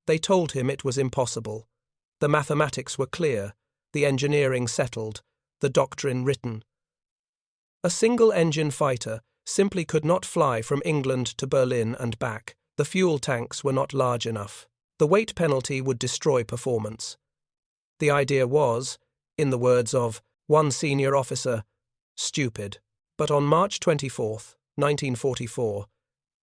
They told him it was impossible. The mathematics were clear, the engineering settled, the doctrine written. A single-engine fighter simply could not fly from England to Berlin and back. The fuel tanks were not large enough. The weight penalty would destroy performance. The idea was, in the words of one senior officer, stupid. But on March 24, 1944,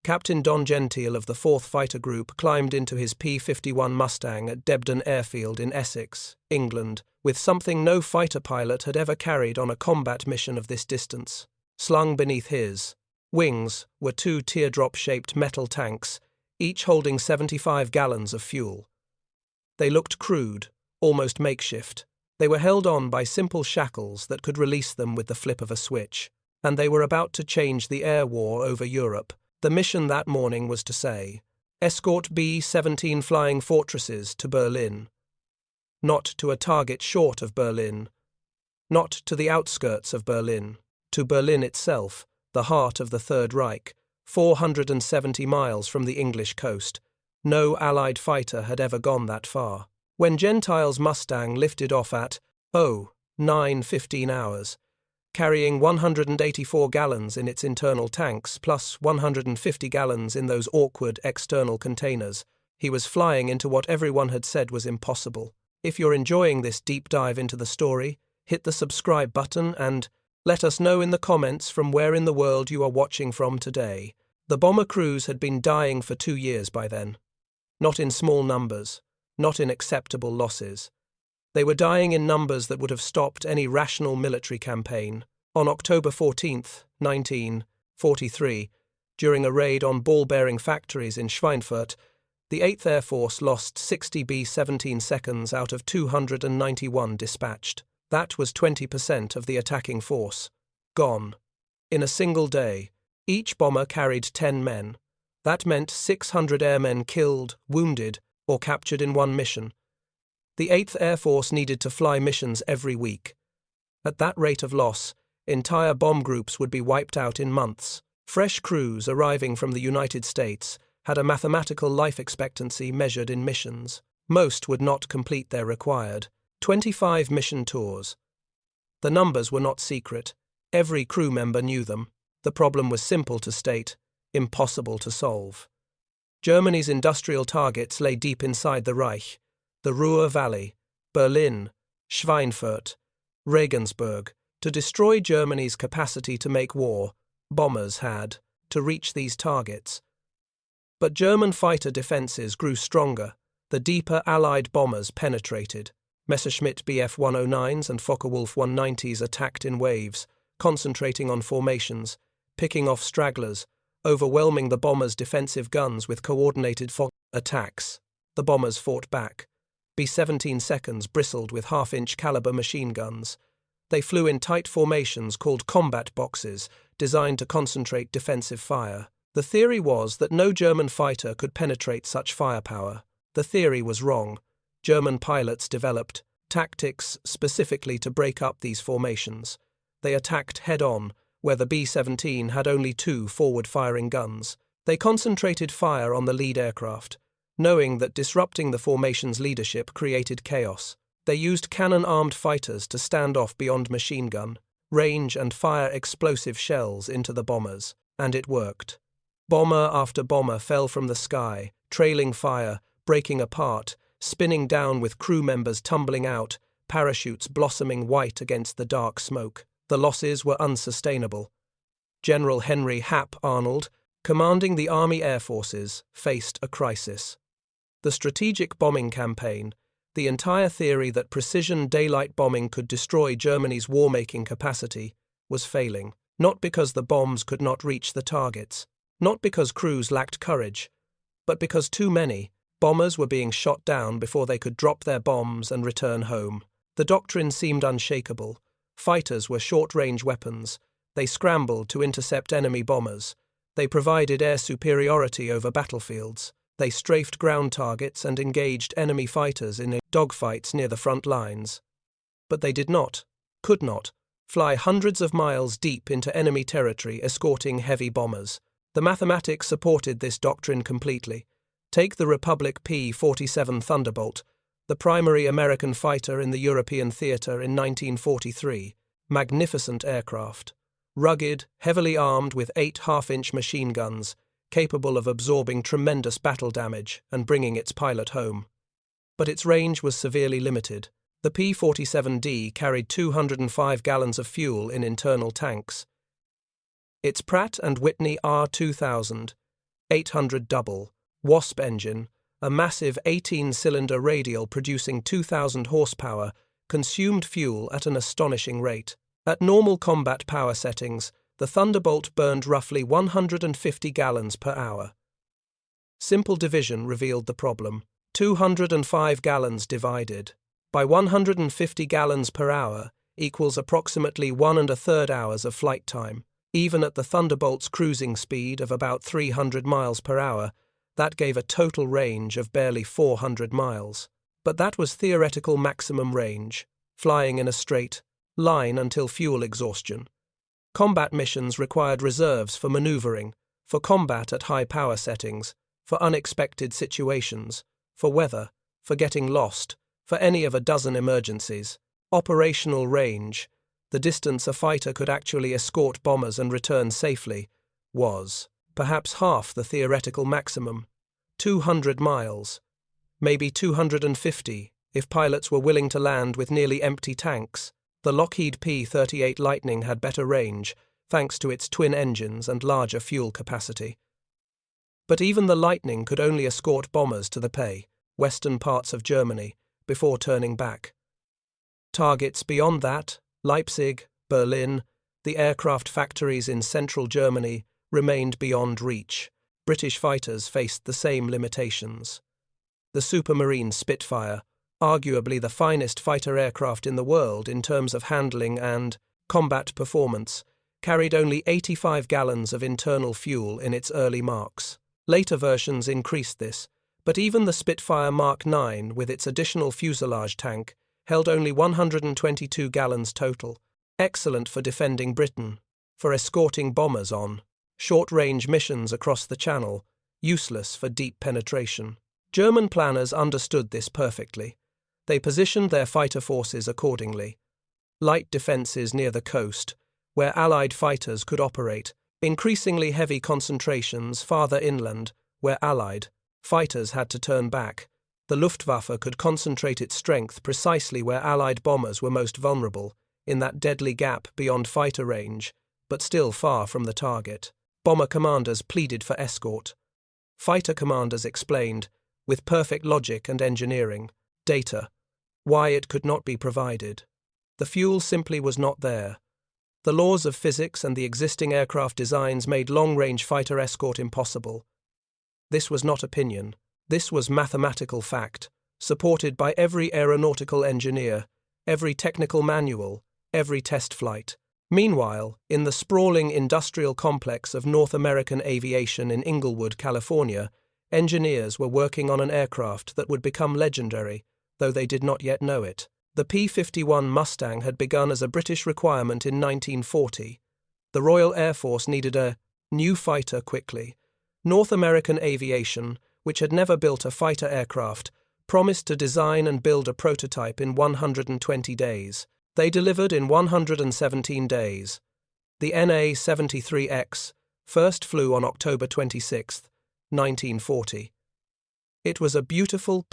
Captain Don Gentile of the 4th Fighter Group climbed into his P-51 Mustang at Debden Airfield in Essex, England, with something no fighter pilot had ever carried on a combat mission of this distance. Slung beneath his wings were 2 teardrop-shaped metal tanks, each holding 75 gallons of fuel. They looked crude, almost makeshift. They were held on by simple shackles that could release them with the flip of a switch, and they were about to change the air war over Europe. The mission that morning was to say, escort B-17 flying fortresses to Berlin. Not to a target short of Berlin. Not to the outskirts of Berlin. To Berlin itself, the heart of the Third Reich, 470 miles from the English coast. No Allied fighter had ever gone that far. When Gentile's Mustang lifted off at 9:15 hours, carrying 184 gallons in its internal tanks plus 150 gallons in those awkward external containers, he was flying into what everyone had said was impossible. If you're enjoying this deep dive into the story, hit the subscribe button and let us know in the comments from where in the world you are watching from today. The bomber crews had been dying for 2 years by then. Not in small numbers, not in acceptable losses. They were dying in numbers that would have stopped any rational military campaign. On October 14, 1943, during a raid on ball-bearing factories in Schweinfurt, the 8th Air Force lost 60 B-17 seconds out of 291 dispatched. That was 20% of the attacking force. Gone. In a single day, each bomber carried 10 men. That meant 600 airmen killed, wounded, or captured in one mission. The 8th Air Force needed to fly missions every week. At that rate of loss, entire bomb groups would be wiped out in months. Fresh crews arriving from the United States had a mathematical life expectancy measured in missions. Most would not complete their required 25 mission tours. The numbers were not secret. Every crew member knew them. The problem was simple to state, impossible to solve. Germany's industrial targets lay deep inside the Reich. The Ruhr Valley, Berlin, Schweinfurt, Regensburg. To destroy Germany's capacity to make war, bombers had to reach these targets. But German fighter defences grew stronger. The deeper Allied bombers penetrated. Messerschmitt Bf-109s and Focke-Wulf 190s attacked in waves, concentrating on formations, picking off stragglers, overwhelming the bombers' defensive guns with coordinated attacks. The bombers fought back. B-17 seconds bristled with half-inch caliber machine guns. They flew in tight formations called combat boxes, designed to concentrate defensive fire. The theory was that no German fighter could penetrate such firepower. The theory was wrong. German pilots developed tactics specifically to break up these formations. They attacked head-on, where the B-17 had only 2 forward-firing guns. They concentrated fire on the lead aircraft, knowing that disrupting the formation's leadership created chaos. They used cannon-armed fighters to stand off beyond machine gun range and fire explosive shells into the bombers, and it worked. Bomber after bomber fell from the sky, trailing fire, breaking apart, spinning down with crew members tumbling out, parachutes blossoming white against the dark smoke. The losses were unsustainable. General Henry Hap Arnold, commanding the Army Air Forces, faced a crisis. The strategic bombing campaign, the entire theory that precision daylight bombing could destroy Germany's war-making capacity, was failing, not because the bombs could not reach the targets, not because crews lacked courage, but because too many bombers were being shot down before they could drop their bombs and return home. The doctrine seemed unshakable. Fighters were short-range weapons. They scrambled to intercept enemy bombers. They provided air superiority over battlefields. They strafed ground targets and engaged enemy fighters in dogfights near the front lines. But they did not, could not, fly hundreds of miles deep into enemy territory escorting heavy bombers. The mathematics supported this doctrine completely. Take the Republic P-47 Thunderbolt, the primary American fighter in the European theatre in 1943. Magnificent aircraft. Rugged, heavily armed with 8 half-inch machine guns, capable of absorbing tremendous battle damage and bringing its pilot home. But its range was severely limited. The P-47D carried 205 gallons of fuel in internal tanks. Its Pratt & Whitney R2000 800 double Wasp engine, a massive 18-cylinder radial producing 2,000 horsepower, consumed fuel at an astonishing rate. At normal combat power settings, the Thunderbolt burned roughly 150 gallons per hour. Simple division revealed the problem. 205 gallons divided by 150 gallons per hour equals approximately 1 1/3 hours of flight time. Even at the Thunderbolt's cruising speed of about 300 miles per hour, that gave a total range of barely 400 miles. But that was theoretical maximum range, flying in a straight line until fuel exhaustion. Combat missions required reserves for maneuvering, for combat at high power settings, for unexpected situations, for weather, for getting lost, for any of a dozen emergencies. Operational range, the distance a fighter could actually escort bombers and return safely, was perhaps half the theoretical maximum. 200 miles, maybe 250 if pilots were willing to land with nearly empty tanks. The Lockheed P-38 Lightning had better range, thanks to its twin engines and larger fuel capacity. But even the Lightning could only escort bombers to the western parts of Germany, before turning back. Targets beyond that, Leipzig, Berlin, the aircraft factories in central Germany, remained beyond reach. British fighters faced the same limitations. The Supermarine Spitfire, arguably the finest fighter aircraft in the world in terms of handling and combat performance, carried only 85 gallons of internal fuel in its early marks. Later versions increased this, but even the Spitfire Mark IX with its additional fuselage tank held only 122 gallons total, excellent for defending Britain, for escorting bombers on short-range missions across the Channel, useless for deep penetration. German planners understood this perfectly. They positioned their fighter forces accordingly. Light defences near the coast, where Allied fighters could operate, increasingly heavy concentrations farther inland, where Allied fighters had to turn back. The Luftwaffe could concentrate its strength precisely where Allied bombers were most vulnerable, in that deadly gap beyond fighter range, but still far from the target. Bomber commanders pleaded for escort. Fighter commanders explained, with perfect logic and engineering data, why it could not be provided. The fuel simply was not there. The laws of physics and the existing aircraft designs made long-range fighter escort impossible. This was not opinion. This was mathematical fact, supported by every aeronautical engineer, every technical manual, every test flight. Meanwhile, in the sprawling industrial complex of North American aviation in Inglewood, California, engineers were working on an aircraft that would become legendary, though they did not yet know it. The P-51 Mustang had begun as a British requirement in 1940. The Royal Air Force needed a new fighter quickly. North American aviation, which had never built a fighter aircraft, promised to design and build a prototype in 120 days. They delivered in 117 days. The NA-73X first flew on October 26, 1940. It was a beautiful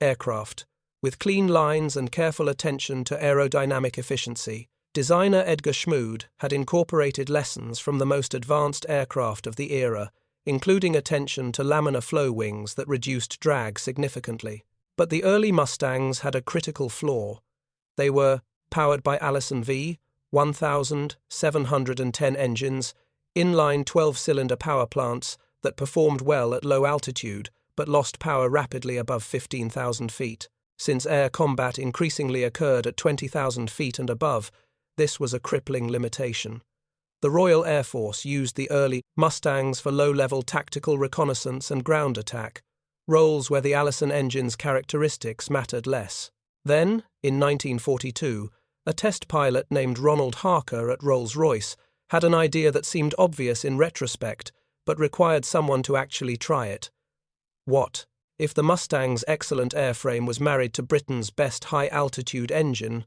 aircraft, with clean lines and careful attention to aerodynamic efficiency. Designer Edgar Schmood had incorporated lessons from the most advanced aircraft of the era, including attention to laminar flow wings that reduced drag significantly. But the early Mustangs had a critical flaw. They were powered by Allison V, 1,710 engines, inline 12-cylinder power plants that performed well at low altitude but lost power rapidly above 15,000 feet. Since air combat increasingly occurred at 20,000 feet and above, this was a crippling limitation. The Royal Air Force used the early Mustangs for low-level tactical reconnaissance and ground attack, roles where the Allison engine's characteristics mattered less. Then, in 1942, a test pilot named Ronald Harker at Rolls-Royce had an idea that seemed obvious in retrospect, but required someone to actually try it. What if the Mustang's excellent airframe was married to Britain's best high-altitude engine,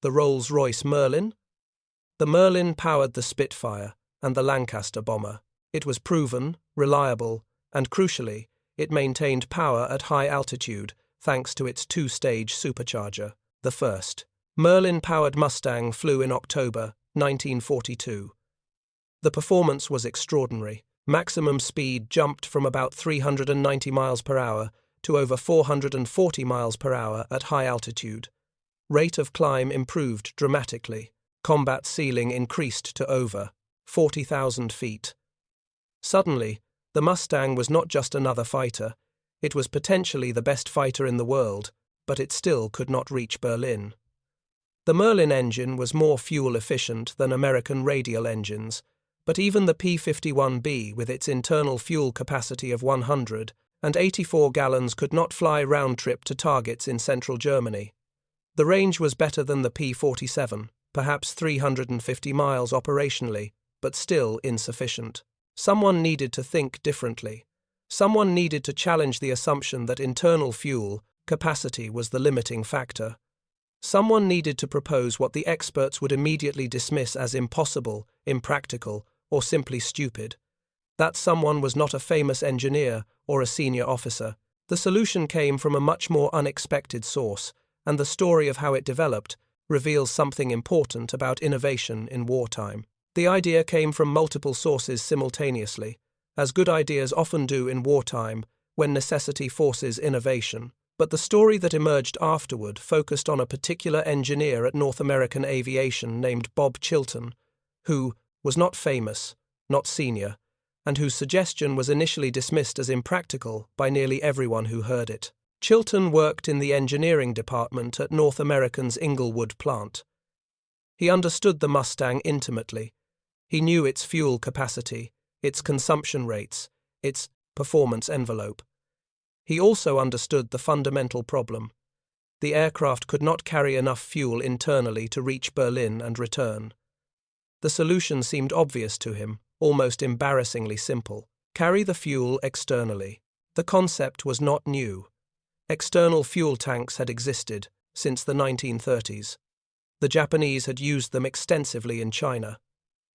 the Rolls-Royce Merlin? The Merlin powered the Spitfire and the Lancaster bomber. It was proven, reliable, and crucially, it maintained power at high altitude thanks to its two-stage supercharger. The first Merlin-powered Mustang flew in October 1942. The performance was extraordinary. Maximum speed jumped from about 390 miles per hour to over 440 miles per hour at high altitude. Rate of climb improved dramatically. Combat ceiling increased to over 40,000 feet. Suddenly, the Mustang was not just another fighter. It was potentially the best fighter in the world, but it still could not reach Berlin. The Merlin engine was more fuel efficient than American radial engines, but even the P-51B with its internal fuel capacity of 184 gallons could not fly round-trip to targets in central Germany. The range was better than the P-47, perhaps 350 miles operationally, but still insufficient. Someone needed to think differently. Someone needed to challenge the assumption that internal fuel capacity was the limiting factor. Someone needed to propose what the experts would immediately dismiss as impossible, impractical, or simply stupid. That someone was not a famous engineer or a senior officer. The solution came from a much more unexpected source, and the story of how it developed reveals something important about innovation in wartime. The idea came from multiple sources simultaneously, as good ideas often do in wartime when necessity forces innovation. But the story that emerged afterward focused on a particular engineer at North American Aviation named Bob Chilton, who was not famous, not senior, and whose suggestion was initially dismissed as impractical by nearly everyone who heard it. Chilton worked in the engineering department at North American's Inglewood plant. He understood the Mustang intimately. He knew its fuel capacity, its consumption rates, its performance envelope. He also understood the fundamental problem. The aircraft could not carry enough fuel internally to reach Berlin and return. The solution seemed obvious to him, almost embarrassingly simple. Carry the fuel externally. The concept was not new. External fuel tanks had existed since the 1930s. The Japanese had used them extensively in China.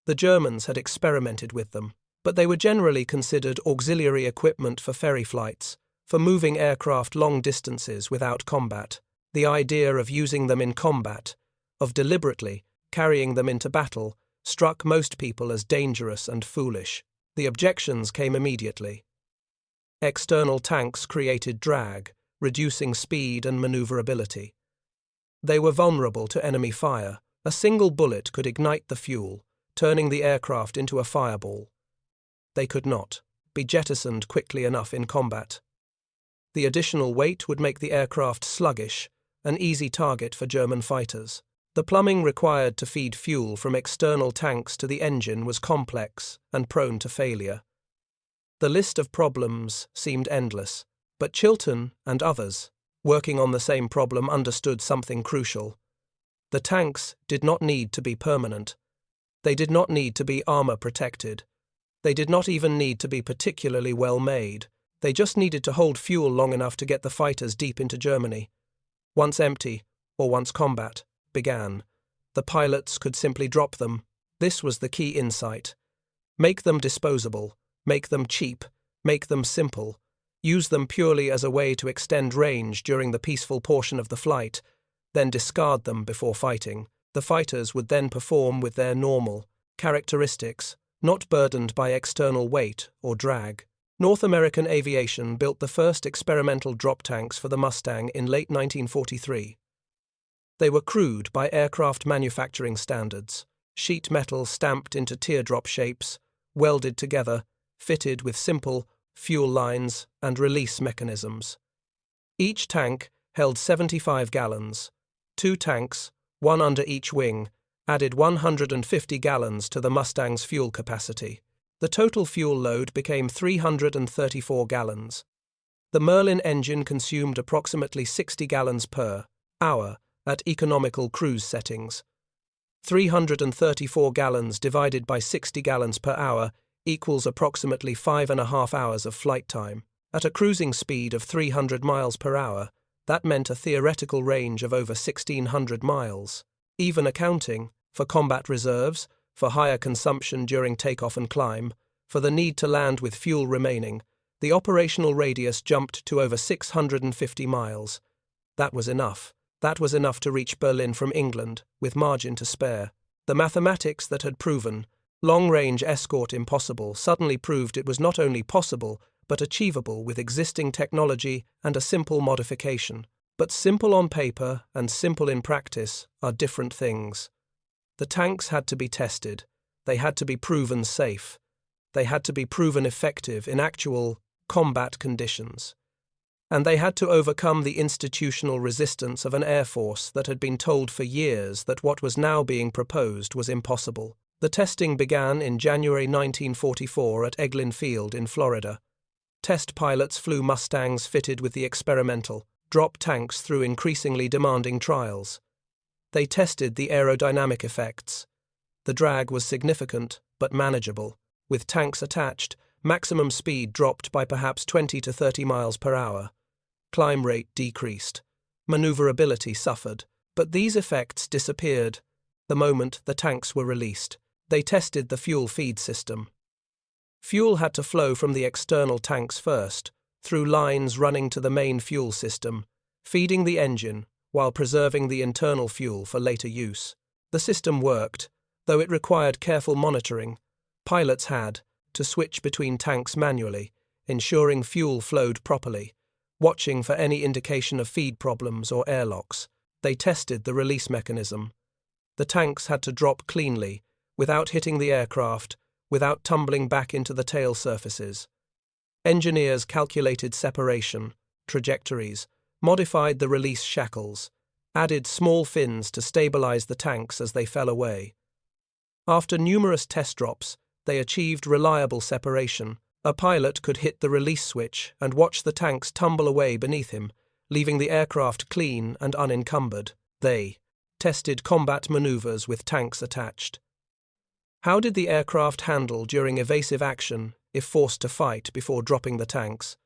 The Germans had experimented with them, but they were generally considered auxiliary equipment for ferry flights, for moving aircraft long distances without combat. The idea of using them in combat, of deliberately carrying them into battle, struck most people as dangerous and foolish. The objections came immediately. External tanks created drag, reducing speed and maneuverability. They were vulnerable to enemy fire. A single bullet could ignite the fuel, turning the aircraft into a fireball. They could not be jettisoned quickly enough in combat. The additional weight would make the aircraft sluggish, an easy target for German fighters. The plumbing required to feed fuel from external tanks to the engine was complex and prone to failure. The list of problems seemed endless, but Chilton and others, working on the same problem, understood something crucial. The tanks did not need to be permanent. They did not need to be armor-protected. They did not even need to be particularly well made. They just needed to hold fuel long enough to get the fighters deep into Germany. Once empty, or once combat began, the pilots could simply drop them. This was the key insight. Make them disposable, make them cheap, make them simple, use them purely as a way to extend range during the peaceful portion of the flight, then discard them before fighting. The fighters would then perform with their normal characteristics, not burdened by external weight or drag. North American Aviation built the first experimental drop tanks for the Mustang in late 1943. They were crude by aircraft manufacturing standards, sheet metal stamped into teardrop shapes, welded together, fitted with simple fuel lines and release mechanisms. Each tank held 75 gallons. 2 tanks, one under each wing, added 150 gallons to the Mustang's fuel capacity. The total fuel load became 334 gallons. The Merlin engine consumed approximately 60 gallons per hour at economical cruise settings. 334 gallons divided by 60 gallons per hour equals approximately 5.5 hours of flight time. At a cruising speed of 300 miles per hour, that meant a theoretical range of over 1,600 miles. Even accounting for combat reserves, for higher consumption during takeoff and climb, for the need to land with fuel remaining, the operational radius jumped to over 650 miles. That was enough. That was enough to reach Berlin from England, with margin to spare. The mathematics that had proven long-range escort impossible suddenly proved it was not only possible, but achievable with existing technology and a simple modification. But simple on paper and simple in practice are different things. The tanks had to be tested. They had to be proven safe. They had to be proven effective in actual combat conditions. And they had to overcome the institutional resistance of an air force that had been told for years that what was now being proposed was impossible. The testing began in January 1944 at Eglin Field in Florida. Test pilots flew Mustangs fitted with the experimental drop tanks through increasingly demanding trials. They tested the aerodynamic effects. The drag was significant, but manageable. With tanks attached, maximum speed dropped by perhaps 20 to 30 miles per hour. Climb rate decreased. Maneuverability suffered. But these effects disappeared the moment the tanks were released. They tested the fuel feed system. Fuel had to flow from the external tanks first, through lines running to the main fuel system, feeding the engine while preserving the internal fuel for later use. The system worked, though it required careful monitoring. Pilots had to switch between tanks manually, ensuring fuel flowed properly, watching for any indication of feed problems or airlocks. They tested the release mechanism. The tanks had to drop cleanly, without hitting the aircraft, without tumbling back into the tail surfaces. Engineers calculated separation, trajectories, modified the release shackles, added small fins to stabilize the tanks as they fell away. After numerous test drops, they achieved reliable separation. A pilot could hit the release switch and watch the tanks tumble away beneath him, leaving the aircraft clean and unencumbered. They tested combat maneuvers with tanks attached. How did the aircraft handle during evasive action if forced to fight before dropping the tanks?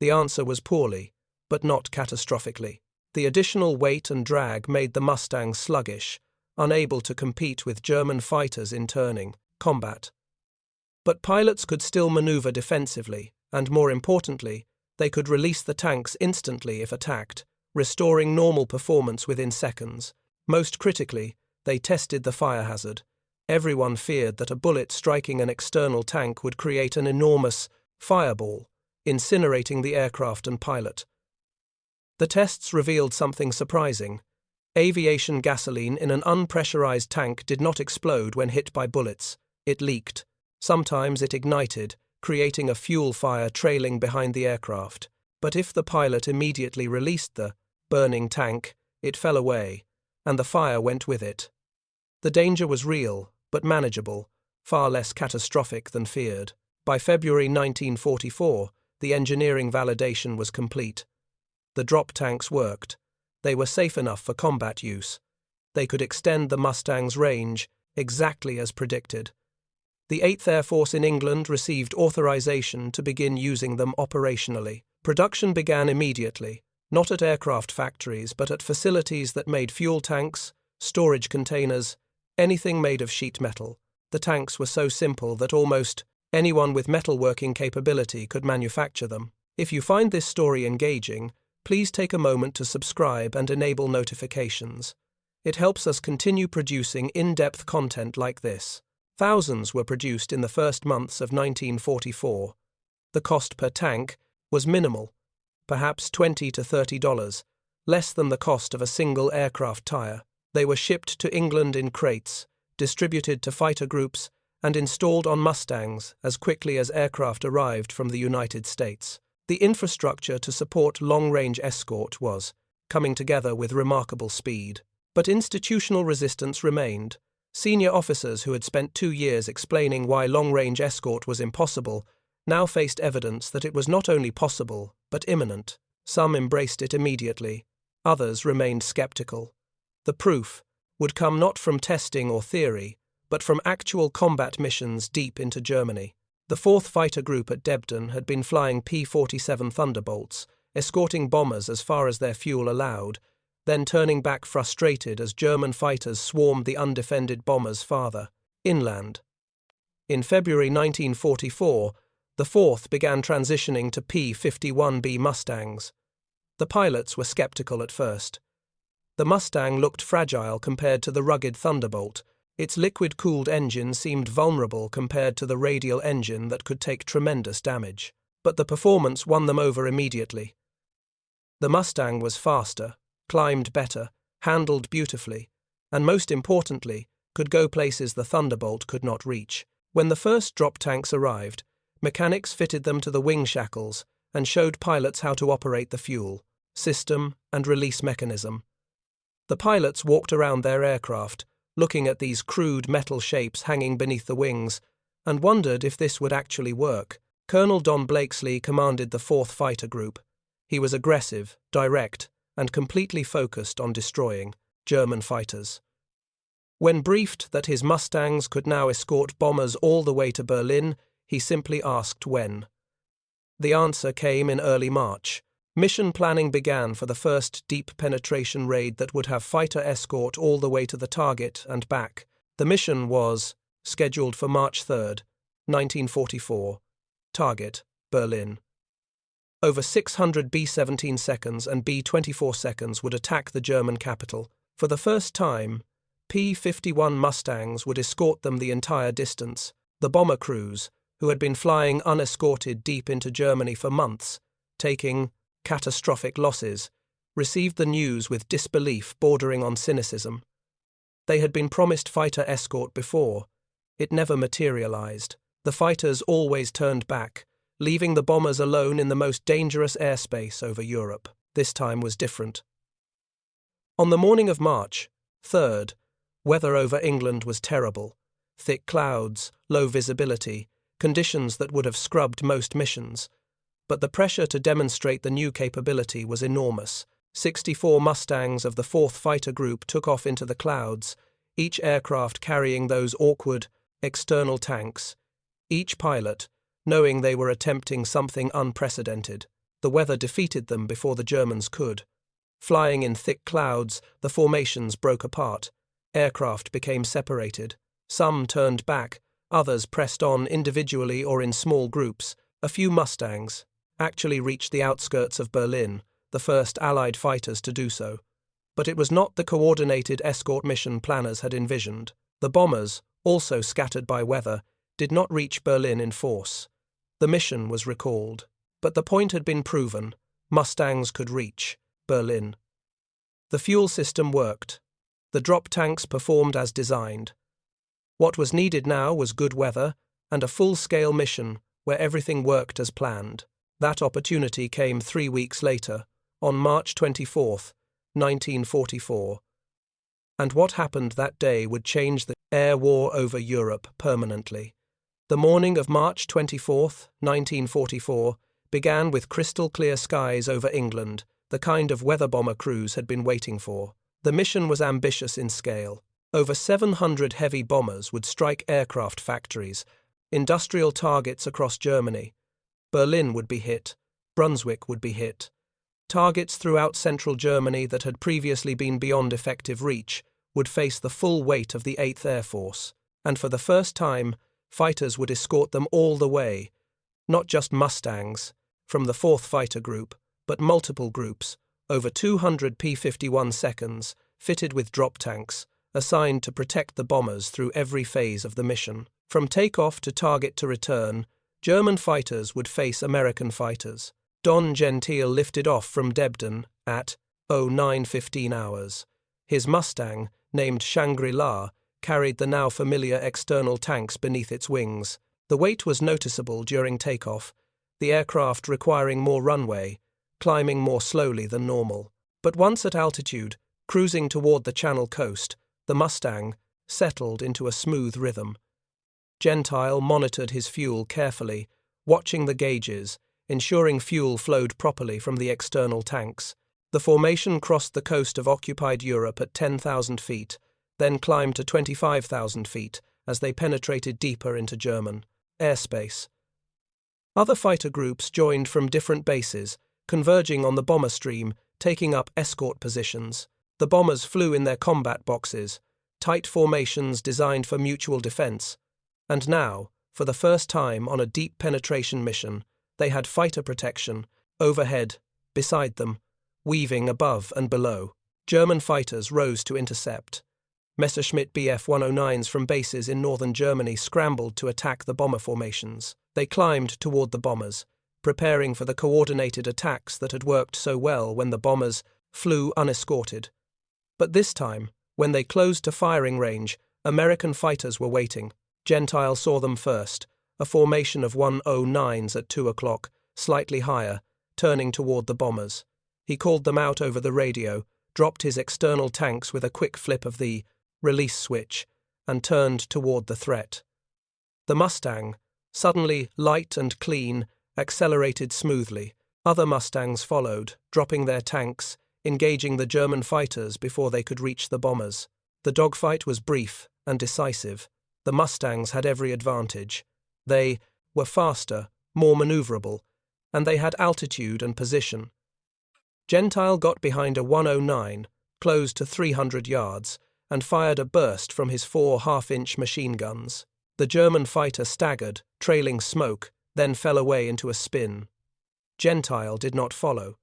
The answer was poorly, but not catastrophically. The additional weight and drag made the Mustangs sluggish, unable to compete with German fighters in turning combat. But pilots could still maneuver defensively, and more importantly, they could release the tanks instantly if attacked, restoring normal performance within seconds. Most critically, they tested the fire hazard. Everyone feared that a bullet striking an external tank would create an enormous fireball, incinerating the aircraft and pilot. The tests revealed something surprising. Aviation gasoline in an unpressurized tank did not explode when hit by bullets. It leaked. Sometimes it ignited, creating a fuel fire trailing behind the aircraft. But if the pilot immediately released the burning tank, it fell away, and the fire went with it. The danger was real, but manageable, far less catastrophic than feared. By February 1944, the engineering validation was complete. The drop tanks worked. They were safe enough for combat use. They could extend the Mustang's range, exactly as predicted. The 8th Air Force in England received authorization to begin using them operationally. Production began immediately, not at aircraft factories, but at facilities that made fuel tanks, storage containers, anything made of sheet metal. The tanks were so simple that almost anyone with metalworking capability could manufacture them. If you find this story engaging, please take a moment to subscribe and enable notifications. It helps us continue producing in-depth content like this. Thousands were produced in the first months of 1944. The cost per tank was minimal, perhaps $20 to $30, less than the cost of a single aircraft tire. They were shipped to England in crates, distributed to fighter groups, and installed on Mustangs as quickly as aircraft arrived from the United States. The infrastructure to support long-range escort was coming together with remarkable speed. But institutional resistance remained. Senior officers who had spent 2 years explaining why long-range escort was impossible now faced evidence that it was not only possible, but imminent. Some embraced it immediately. Others remained skeptical. The proof would come not from testing or theory, but from actual combat missions deep into Germany. The 4th Fighter Group at Debden had been flying P-47 Thunderbolts, escorting bombers as far as their fuel allowed, then turning back frustrated as German fighters swarmed the undefended bombers farther inland. In February 1944, the 4th began transitioning to P-51B Mustangs. The pilots were skeptical at first. The Mustang looked fragile compared to the rugged Thunderbolt. Its liquid-cooled engine seemed vulnerable compared to the radial engine that could take tremendous damage. But the performance won them over immediately. The Mustang was faster, climbed better, handled beautifully, and most importantly, could go places the Thunderbolt could not reach. When the first drop tanks arrived, mechanics fitted them to the wing shackles and showed pilots how to operate the fuel, system, and release mechanism. The pilots walked around their aircraft, looking at these crude metal shapes hanging beneath the wings, and wondered if this would actually work. Colonel Don Blakesley commanded the 4th Fighter Group. He was aggressive, direct, and completely focused on destroying German fighters. When briefed that his Mustangs could now escort bombers all the way to Berlin, he simply asked when. The answer came in early March. Mission planning began for the first deep penetration raid that would have fighter escort all the way to the target and back. The mission was scheduled for March 3rd, 1944. Target, Berlin. Over 600 B-17 seconds and B-24 seconds would attack the German capital. For the first time, P-51 Mustangs would escort them the entire distance. The bomber crews, who had been flying unescorted deep into Germany for months, taking catastrophic losses, received the news with disbelief bordering on cynicism. They had been promised fighter escort before. It never materialized. The fighters always turned back, leaving the bombers alone in the most dangerous airspace over Europe. This time was different. On the morning of March 3rd, weather over England was terrible. Thick clouds, low visibility, conditions that would have scrubbed most missions. But the pressure to demonstrate the new capability was enormous. 64 Mustangs of the 4th Fighter Group took off into the clouds, each aircraft carrying those awkward, external tanks. Each pilot, knowing they were attempting something unprecedented. The weather defeated them before the Germans could. Flying in thick clouds, the formations broke apart. Aircraft became separated. Some turned back, others pressed on individually or in small groups. A few Mustangs actually reached the outskirts of Berlin, the first Allied fighters to do so. But it was not the coordinated escort mission planners had envisioned. The bombers, also scattered by weather, did not reach Berlin in force. The mission was recalled. But the point had been proven. Mustangs could reach Berlin. The fuel system worked. The drop tanks performed as designed. What was needed now was good weather and a full-scale mission where everything worked as planned. That opportunity came 3 weeks later, on March 24, 1944. And what happened that day would change the air war over Europe permanently. The morning of March 24, 1944, began with crystal-clear skies over England, the kind of weather bomber crews had been waiting for. The mission was ambitious in scale. Over 700 heavy bombers would strike aircraft factories, industrial targets across Germany. Berlin would be hit. Brunswick would be hit. Targets throughout central Germany that had previously been beyond effective reach would face the full weight of the 8th Air Force, and for the first time, fighters would escort them all the way, not just Mustangs, from the 4th Fighter Group, but multiple groups, over 200 P-51 seconds, fitted with drop tanks, assigned to protect the bombers through every phase of the mission. From takeoff to target to return, German fighters would face American fighters. Don Gentile lifted off from Debden at 09:15 hours. His Mustang, named Shangri-La, carried the now familiar external tanks beneath its wings. The weight was noticeable during takeoff, the aircraft requiring more runway, climbing more slowly than normal. But once at altitude, cruising toward the Channel coast, the Mustang settled into a smooth rhythm. Gentile monitored his fuel carefully, watching the gauges, ensuring fuel flowed properly from the external tanks. The formation crossed the coast of occupied Europe at 10,000 feet, then climbed to 25,000 feet as they penetrated deeper into German airspace. Other fighter groups joined from different bases, converging on the bomber stream, taking up escort positions. The bombers flew in their combat boxes, tight formations designed for mutual defense, and now, for the first time on a deep penetration mission, they had fighter protection, overhead, beside them, weaving above and below. German fighters rose to intercept. Messerschmitt Bf-109s from bases in northern Germany scrambled to attack the bomber formations. They climbed toward the bombers, preparing for the coordinated attacks that had worked so well when the bombers flew unescorted. But this time, when they closed to firing range, American fighters were waiting. Gentile saw them first, a formation of 109s at 2 o'clock, slightly higher, turning toward the bombers. He called them out over the radio, dropped his external tanks with a quick flip of the release switch, and turned toward the threat. The Mustang, suddenly light and clean, accelerated smoothly. Other Mustangs followed, dropping their tanks, engaging the German fighters before they could reach the bombers. The dogfight was brief and decisive. The Mustangs had every advantage. They were faster, more maneuverable, and they had altitude and position. Gentile got behind a 109, close to 300 yards, and fired a burst from his 4 half-inch machine guns. The German fighter staggered, trailing smoke, then fell away into a spin. Gentile did not follow.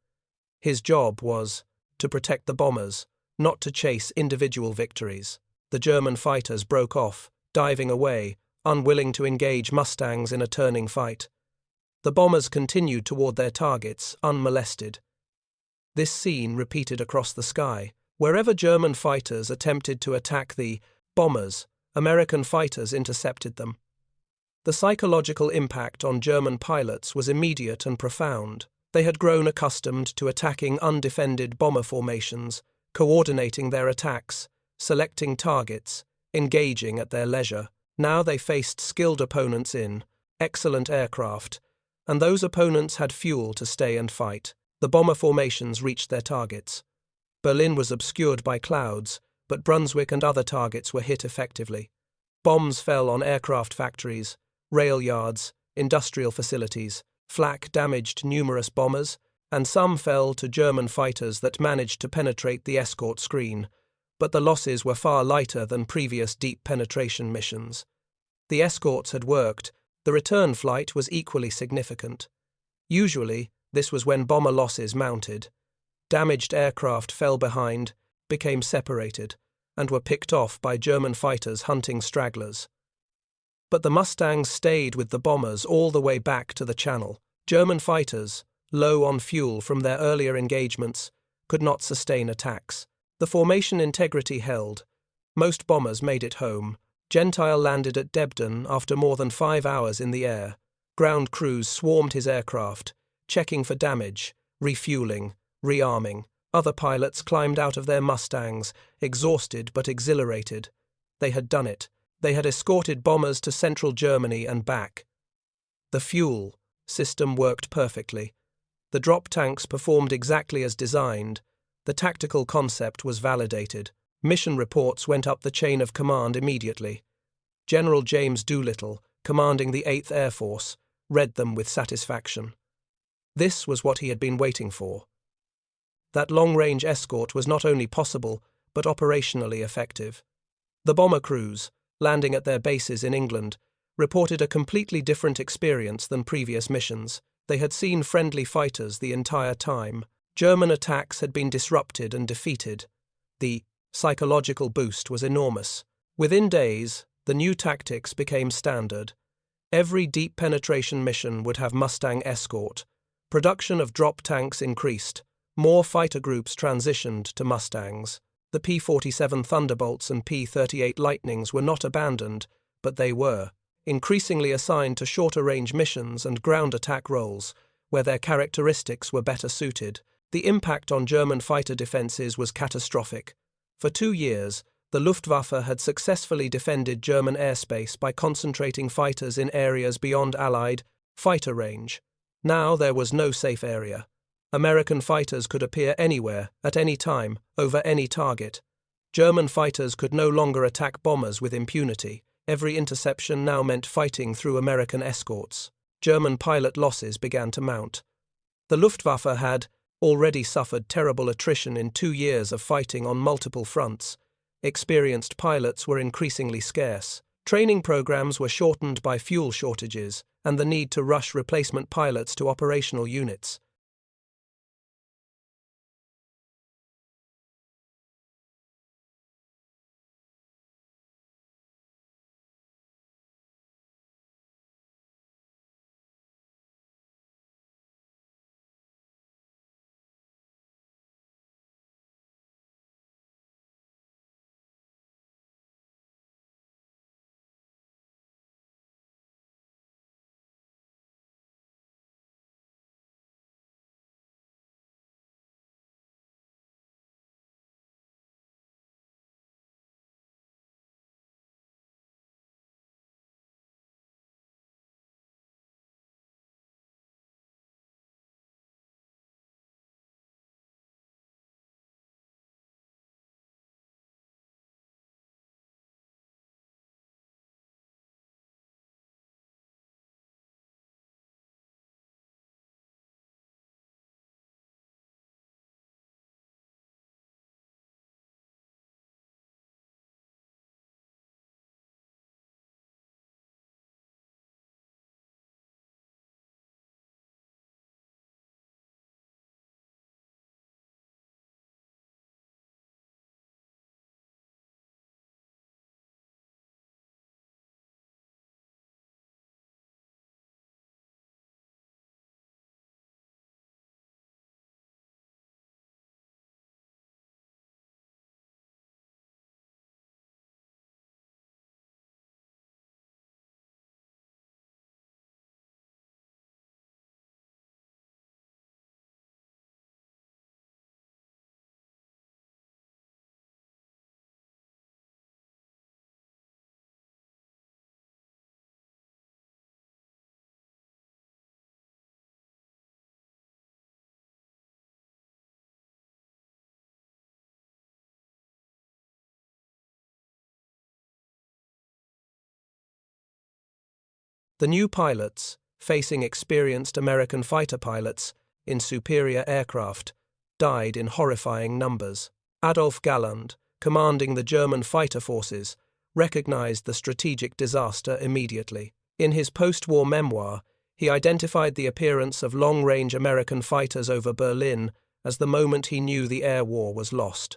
His job was to protect the bombers, not to chase individual victories. The German fighters broke off, diving away, unwilling to engage Mustangs in a turning fight. The bombers continued toward their targets, unmolested. This scene repeated across the sky. Wherever German fighters attempted to attack the bombers, American fighters intercepted them. The psychological impact on German pilots was immediate and profound. They had grown accustomed to attacking undefended bomber formations, coordinating their attacks, selecting targets, engaging at their leisure. Now they faced skilled opponents in excellent aircraft, and those opponents had fuel to stay and fight. The bomber formations reached their targets. Berlin was obscured by clouds, but Brunswick and other targets were hit effectively. Bombs fell on aircraft factories, rail yards, industrial facilities. Flak damaged numerous bombers, and some fell to German fighters that managed to penetrate the escort screen, but the losses were far lighter than previous deep penetration missions. The escorts had worked. The return flight was equally significant. Usually, this was when bomber losses mounted. Damaged aircraft fell behind, became separated, and were picked off by German fighters hunting stragglers. But the Mustangs stayed with the bombers all the way back to the Channel. German fighters, low on fuel from their earlier engagements, could not sustain attacks. The formation integrity held. Most bombers made it home. Gentile landed at Debden after more than 5 hours in the air. Ground crews swarmed his aircraft, checking for damage, refueling, rearming. Other pilots climbed out of their Mustangs, exhausted but exhilarated. They had done it. They had escorted bombers to central Germany and back. The fuel system worked perfectly. The drop tanks performed exactly as designed. The tactical concept was validated. Mission reports went up the chain of command immediately. General James Doolittle, commanding the 8th Air Force, read them with satisfaction. This was what he had been waiting for. That long-range escort was not only possible, but operationally effective. The bomber crews, landing at their bases in England, reported a completely different experience than previous missions. They had seen friendly fighters the entire time. German attacks had been disrupted and defeated. The psychological boost was enormous. Within days, the new tactics became standard. Every deep penetration mission would have Mustang escort. Production of drop tanks increased. More fighter groups transitioned to Mustangs. The P-47 Thunderbolts and P-38 Lightnings were not abandoned, but they were increasingly assigned to shorter-range missions and ground attack roles, where their characteristics were better suited. The impact on German fighter defenses was catastrophic. For 2 years, the Luftwaffe had successfully defended German airspace by concentrating fighters in areas beyond Allied fighter range. Now there was no safe area. American fighters could appear anywhere, at any time, over any target. German fighters could no longer attack bombers with impunity. Every interception now meant fighting through American escorts. German pilot losses began to mount. The Luftwaffe had already suffered terrible attrition in 2 years of fighting on multiple fronts. Experienced pilots were increasingly scarce. Training programs were shortened by fuel shortages and the need to rush replacement pilots to operational units. The new pilots, facing experienced American fighter pilots in superior aircraft, died in horrifying numbers. Adolf Galland, commanding the German fighter forces, recognized the strategic disaster immediately. In his post-war memoir, he identified the appearance of long-range American fighters over Berlin as the moment he knew the air war was lost.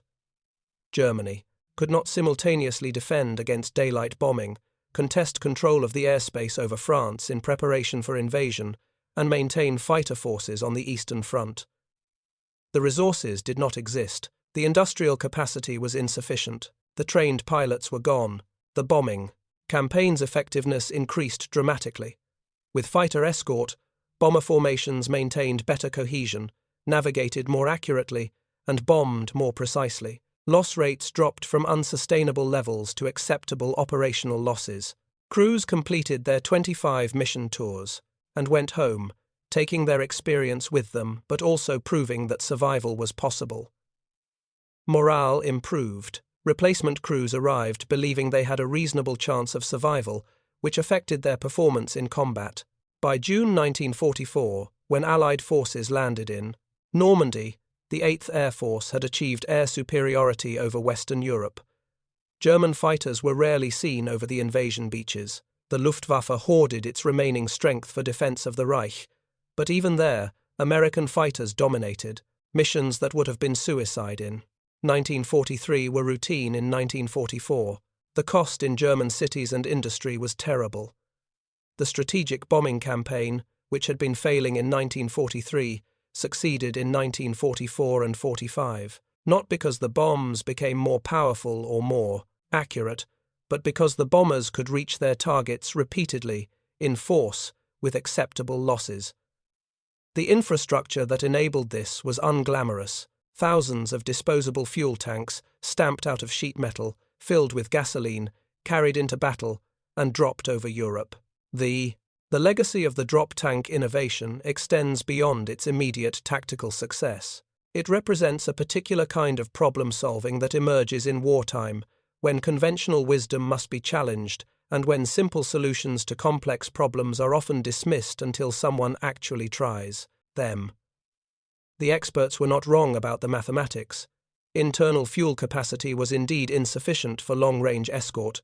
Germany could not simultaneously defend against daylight bombing, contest control of the airspace over France in preparation for invasion, and maintain fighter forces on the Eastern Front. The resources did not exist. The industrial capacity was insufficient. The trained pilots were gone. The bombing campaign's effectiveness increased dramatically. With fighter escort, bomber formations maintained better cohesion, navigated more accurately, and bombed more precisely. Loss rates dropped from unsustainable levels to acceptable operational losses. Crews completed their 25 mission tours and went home, taking their experience with them but also proving that survival was possible. Morale improved. Replacement crews arrived believing they had a reasonable chance of survival, which affected their performance in combat. By June 1944, when Allied forces landed in Normandy, the 8th Air Force had achieved air superiority over Western Europe. German fighters were rarely seen over the invasion beaches. The Luftwaffe hoarded its remaining strength for defense of the Reich, but even there, American fighters dominated. Missions that would have been suicide in 1943 were routine in 1944. The cost in German cities and industry was terrible. The strategic bombing campaign, which had been failing in 1943, succeeded in 1944 and 45, not because the bombs became more powerful or more accurate, but because the bombers could reach their targets repeatedly, in force, with acceptable losses. The infrastructure that enabled this was unglamorous. Thousands of disposable fuel tanks, stamped out of sheet metal, filled with gasoline, carried into battle, and dropped over Europe. The legacy of the drop tank innovation extends beyond its immediate tactical success. It represents a particular kind of problem-solving that emerges in wartime, when conventional wisdom must be challenged and when simple solutions to complex problems are often dismissed until someone actually tries them. The experts were not wrong about the mathematics. Internal fuel capacity was indeed insufficient for long-range escort,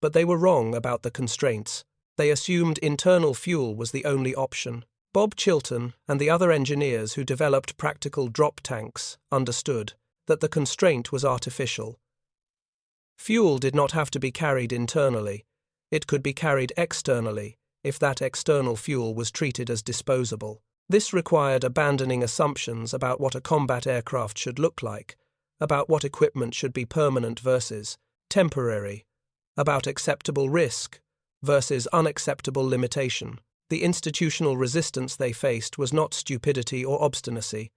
but they were wrong about the constraints. They assumed internal fuel was the only option. Bob Chilton and the other engineers who developed practical drop tanks understood that the constraint was artificial. Fuel did not have to be carried internally. It could be carried externally if that external fuel was treated as disposable. This required abandoning assumptions about what a combat aircraft should look like, about what equipment should be permanent versus temporary, about acceptable risk versus unacceptable limitation. The institutional resistance they faced was not stupidity or obstinacy.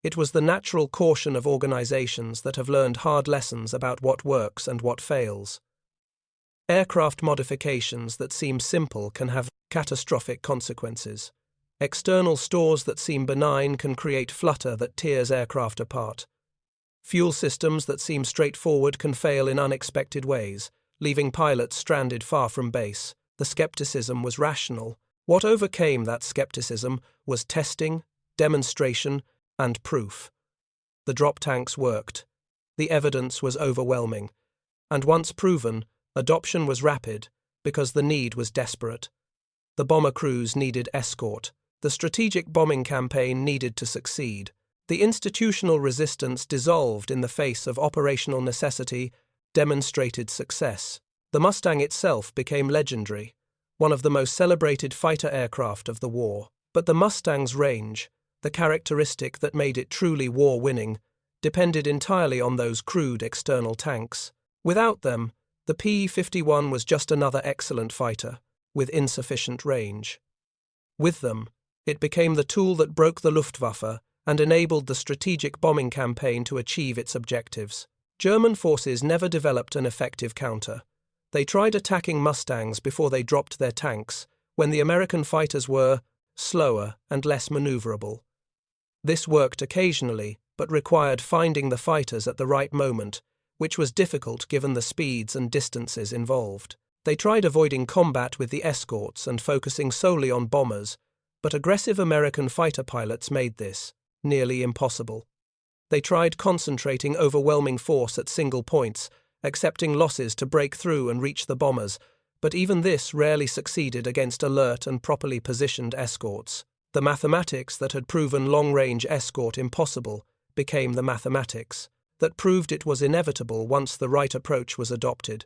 It was the natural caution of organizations that have learned hard lessons about what works and what fails. Aircraft modifications that seem simple can have catastrophic consequences. External stores that seem benign can create flutter that tears aircraft apart. Fuel systems that seem straightforward can fail in unexpected ways, leaving pilots stranded far from base. The skepticism was rational. What overcame that skepticism was testing, demonstration, and proof. The drop tanks worked. The evidence was overwhelming. And once proven, adoption was rapid because the need was desperate. The bomber crews needed escort. The strategic bombing campaign needed to succeed. The institutional resistance dissolved in the face of operational necessity, demonstrated success. The Mustang itself became legendary, one of the most celebrated fighter aircraft of the war. But the Mustang's range, the characteristic that made it truly war-winning, depended entirely on those crude external tanks. Without them, the P-51 was just another excellent fighter, with insufficient range. With them, it became the tool that broke the Luftwaffe and enabled the strategic bombing campaign to achieve its objectives. German forces never developed an effective counter. They tried attacking Mustangs before they dropped their tanks, when the American fighters were slower and less maneuverable. This worked occasionally, but required finding the fighters at the right moment, which was difficult given the speeds and distances involved. They tried avoiding combat with the escorts and focusing solely on bombers, but aggressive American fighter pilots made this nearly impossible. They tried concentrating overwhelming force at single points, accepting losses to break through and reach the bombers, but even this rarely succeeded against alert and properly positioned escorts. The mathematics that had proven long-range escort impossible became the mathematics that proved it was inevitable once the right approach was adopted.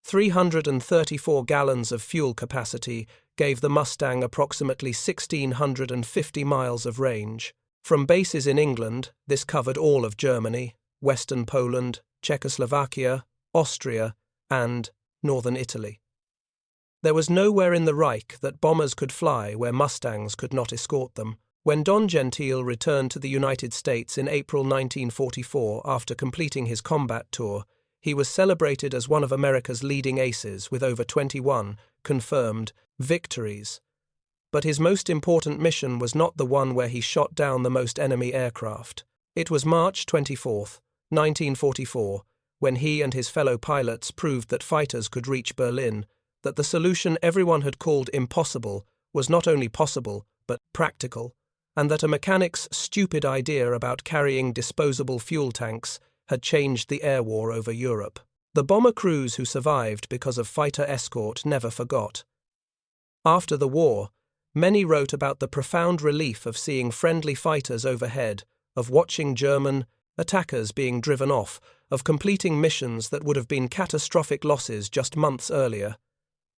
334 gallons of fuel capacity gave the Mustang approximately 1,650 miles of range. From bases in England, this covered all of Germany, Western Poland, Czechoslovakia, Austria, and northern Italy. There was nowhere in the Reich that bombers could fly where Mustangs could not escort them. When Don Gentile returned to the United States in April 1944 after completing his combat tour, he was celebrated as one of America's leading aces with over 21 confirmed victories. But his most important mission was not the one where he shot down the most enemy aircraft. It was March 24, 1944, when he and his fellow pilots proved that fighters could reach Berlin, that the solution everyone had called impossible was not only possible, but practical, and that a mechanic's stupid idea about carrying disposable fuel tanks had changed the air war over Europe. The bomber crews who survived because of fighter escort never forgot. After the war, many wrote about the profound relief of seeing friendly fighters overhead, of watching German attackers being driven off, of completing missions that would have been catastrophic losses just months earlier.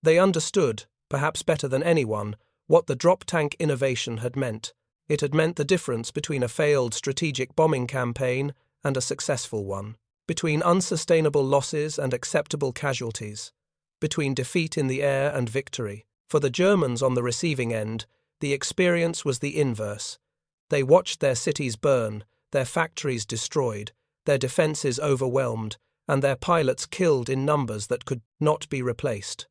They understood, perhaps better than anyone, what the drop tank innovation had meant. It had meant the difference between a failed strategic bombing campaign and a successful one, between unsustainable losses and acceptable casualties, between defeat in the air and victory. For the Germans on the receiving end, the experience was the inverse. They watched their cities burn, their factories destroyed, their defenses overwhelmed, and their pilots killed in numbers that could not be replaced.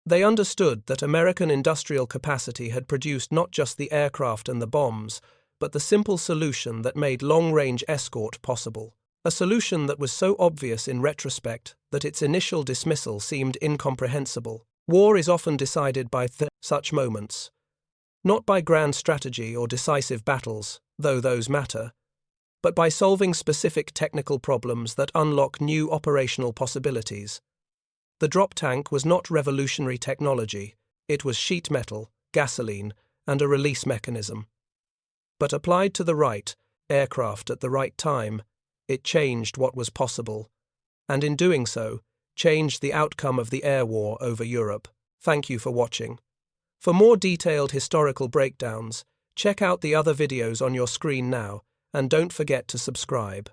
They understood that American industrial capacity had produced not just the aircraft and the bombs, but the simple solution that made long-range escort possible. A solution that was so obvious in retrospect that its initial dismissal seemed incomprehensible. War is often decided by such moments. Not by grand strategy or decisive battles, though those matter, but by solving specific technical problems that unlock new operational possibilities. The drop tank was not revolutionary technology, it was sheet metal, gasoline, and a release mechanism. But applied to the right aircraft at the right time, it changed what was possible, and in doing so, changed the outcome of the air war over Europe. Thank you for watching. For more detailed historical breakdowns, check out the other videos on your screen now, and don't forget to subscribe.